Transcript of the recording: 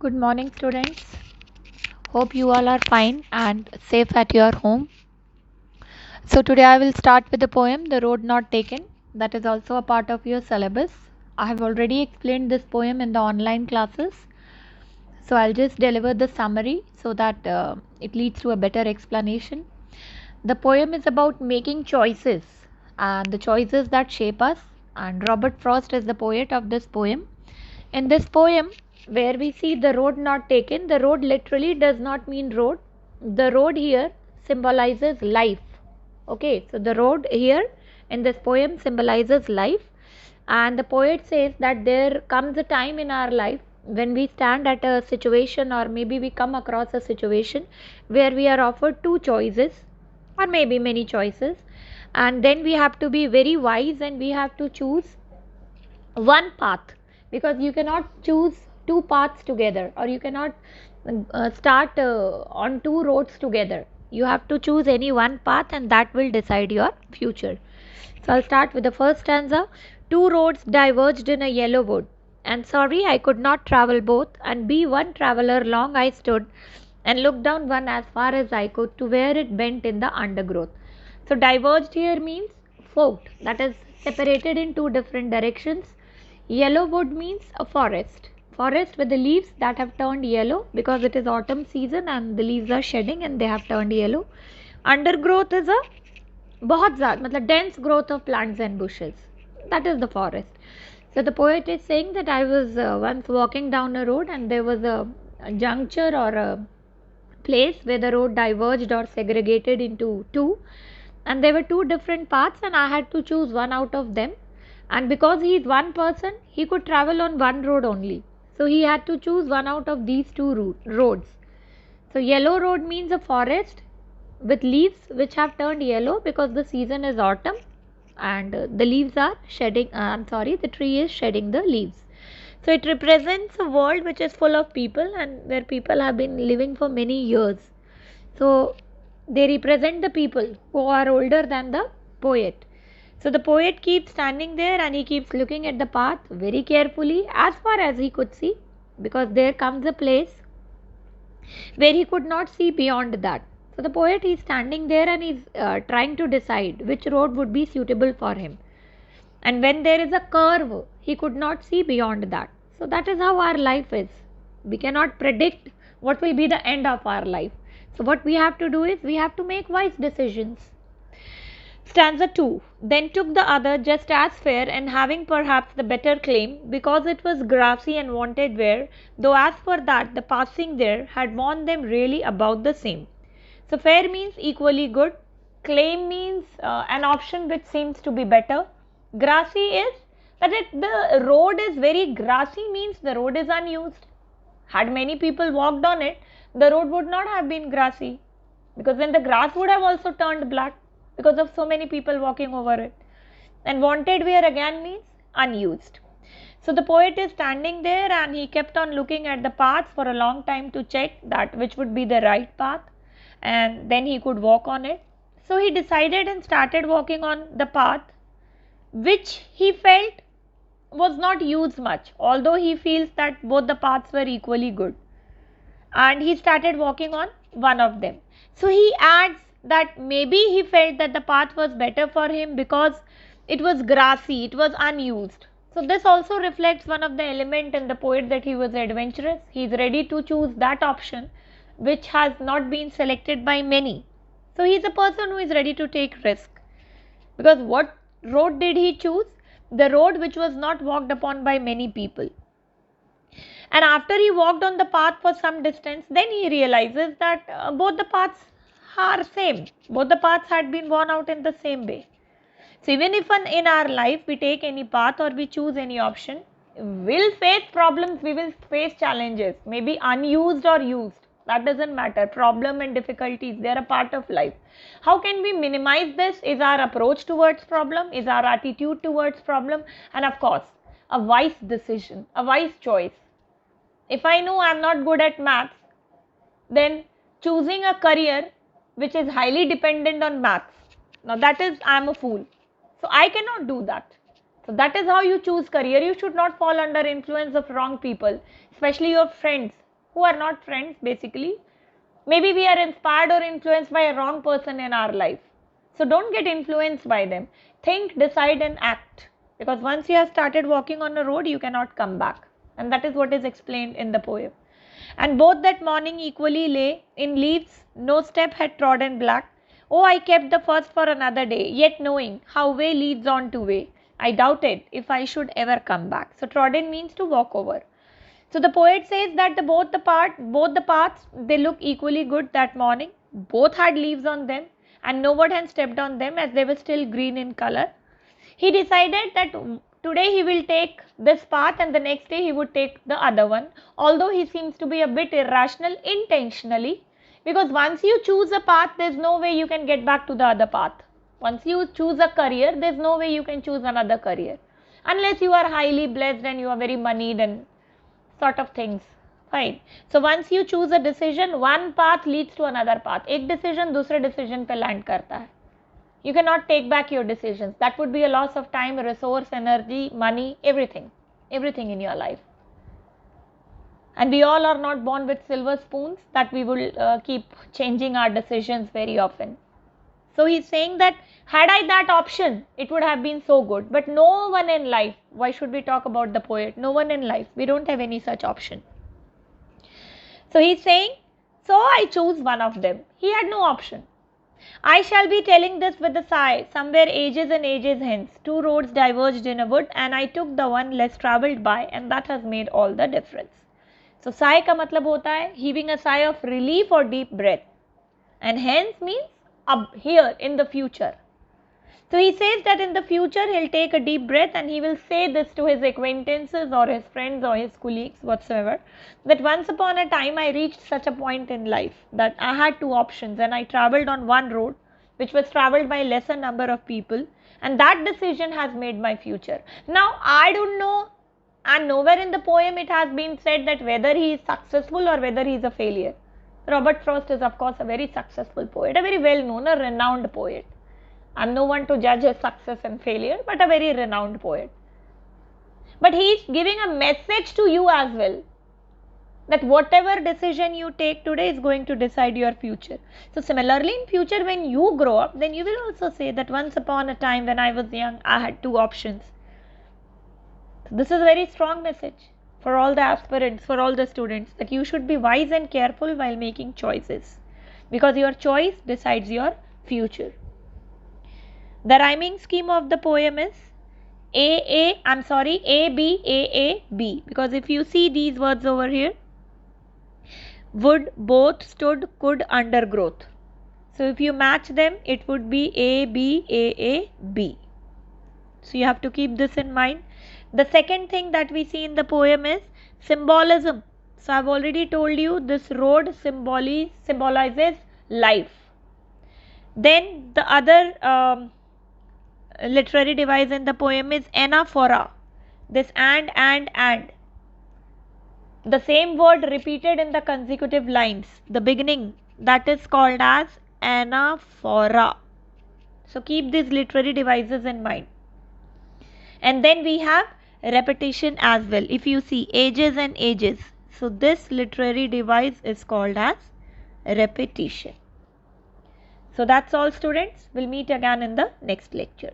Good morning, students. Hope you all are fine and safe at your home. So, today I will start with the poem The Road Not Taken, that is also a part of your syllabus. I have already explained this poem in the online classes. So, I'll just deliver the summary so that it leads to a better explanation. The poem is about making choices and the choices that shape us. And Robert Frost is the poet of this poem. In this poem, where we see the road not taken, the road literally does not mean road. The road here symbolizes life. Okay, so the road here in this poem symbolizes life, and the poet says that there comes a time in our life when we stand at a situation, or maybe we come across a situation where we are offered two choices, or maybe many choices, and then we have to be very wise and we have to choose one path, because you cannot choose two paths together, or you cannot start on two roads together. You have to choose any one path, and that will decide your future. So I'll start with the first stanza. Two roads diverged in a yellow wood, and sorry I could not travel both, and be one traveler long I stood, and looked down one as far as I could to where it bent in the undergrowth. So diverged here means forked, that is separated in two different directions. Yellow wood means a forest. Forest with the leaves that have turned yellow because it is autumn season and the leaves are shedding and they have turned yellow. Undergrowth is a बहुत ज़्यादा मतलब dense growth of plants and bushes. That is the forest. So the poet is saying that I was once walking down a road and there was a juncture or a place where the road diverged or segregated into two, and there were two different paths and I had to choose one out of them, and because he is one person he could travel on one road only, so he had to choose one out of these two roads. So yellow road means a forest with leaves which have turned yellow because the season is autumn, and the leaves are shedding, the tree is shedding the leaves. So it represents a world which is full of people and where people have been living for many years. So they represent the people who are older than the poet. So the poet keeps standing there and he keeps looking at the path very carefully as far as he could see, because there comes a place where he could not see beyond that. So the poet is standing there and is trying to decide which road would be suitable for him. And when there is a curve, he could not see beyond that. So that is how our life is. We cannot predict what will be the end of our life. So what we have to do is we have to make wise decisions. Stanza 2. Then took the other just as fair, and having perhaps the better claim, because it was grassy and wanted wear, though as for that the passing there had warned them really about the same. So fair means equally good, claim means an option which seems to be better. Grassy is that the road is very grassy, means the road is unused. Had many people walked on it, the road would not have been grassy, because then the grass would have also turned black because of so many people walking over it. And wanted wear again means unused. So the poet is standing there and he kept on looking at the paths for a long time to check that which would be the right path, and then he could walk on it. So he decided and started walking on the path which he felt was not used much, although he feels that both the paths were equally good, and he started walking on one of them. So he adds that maybe he felt that the path was better for him because it was grassy, it was unused. So this also reflects one of the element in the poet, that he was adventurous. He is ready to choose that option which has not been selected by many. So he is a person who is ready to take risk, because what road did he choose? The road which was not walked upon by many people. And after he walked on the path for some distance, then he realizes that both the paths are same. Both the paths had been worn out in the same way. So even if in our life we take any path or we choose any option, we'll face problems, we will face challenges, maybe unused or used. That doesn't matter. Problem and difficulties, they are a part of life. How can we minimize this? Is our approach towards problem, is our attitude towards problem, and of course, a wise decision, a wise choice. If I know I'm not good at maths, then choosing a career which is highly dependent on maths, now that is, I'm a fool. So I cannot do that. So that is how you choose career. You should not fall under influence of wrong people, especially your friends. who are not friends basically. Maybe we are inspired or influenced by a wrong person in our life. So don't get influenced by them. Think, decide and act. Because once you have started walking on a road, you cannot come back. And that is what is explained in the poem. And both that morning equally lay in leaves, no step had trodden black. Oh, I kept the first for another day, yet knowing how way leads on to way, I doubted if I should ever come back. So trodden means to walk over. So the poet says that both the paths, they look equally good that morning. Both had leaves on them and no one had stepped on them as they were still green in color. He decided that today he will take this path and the next day he would take the other one. Although he seems to be a bit irrational intentionally, because once you choose a path, there's no way you can get back to the other path. Once you choose a career, there's no way you can choose another career. Unless you are highly blessed and you are very moneyed and sort of things. Fine. So once you choose a decision, one path leads to another path. एक decision दूसरे decision पे land करता है. You cannot take back your decisions. That would be a loss of time, resource, energy, money, everything. Everything in your life. And we all are not born with silver spoons that we will keep changing our decisions very often. So he's saying that had I that option, it would have been so good. But no one in life, why should we talk about the poet? No one in life, we don't have any such option. So he's saying, so I choose one of them. He had no option. I shall be telling this with a sigh. Somewhere ages and ages hence, two roads diverged in a wood and I took the one less travelled by and that has made all the difference. So sigh का मतलब होता है heaving a sigh of relief or deep breath. And hence means up here in the future. So he says that in the future he'll take a deep breath and he will say this to his acquaintances or his friends or his colleagues whatsoever, that once upon a time I reached such a point in life that I had two options and I travelled on one road which was travelled by lesser number of people, and that decision has made my future. Now I don't know, and nowhere in the poem it has been said that whether he is successful or whether he is a failure. Robert Frost is of course a very successful poet, a very well known, a renowned poet. I'm no one to judge his success and failure, but a very renowned poet. But he is giving a message to you as well, that whatever decision you take today is going to decide your future. So similarly in future when you grow up, then you will also say that once upon a time when I was young, I had two options. So this is a very strong message for all the aspirants, for all the students, that you should be wise and careful while making choices, because your choice decides your future. The rhyming scheme of the poem is A, B, A, B. Because if you see these words over here, would, both, stood, could, undergrowth. So if you match them, it would be A, B, B. So you have to keep this in mind. The second thing that we see in the poem is symbolism. So I've already told you this road symbolizes life. Then the other literary device in the poem is anaphora. This and. The same word repeated in the consecutive lines. The beginning, that is called as anaphora. So keep these literary devices in mind. And then we have repetition as well. If you see ages and ages, so this literary device is called as repetition. So that's all students. We'll meet again in the next lecture.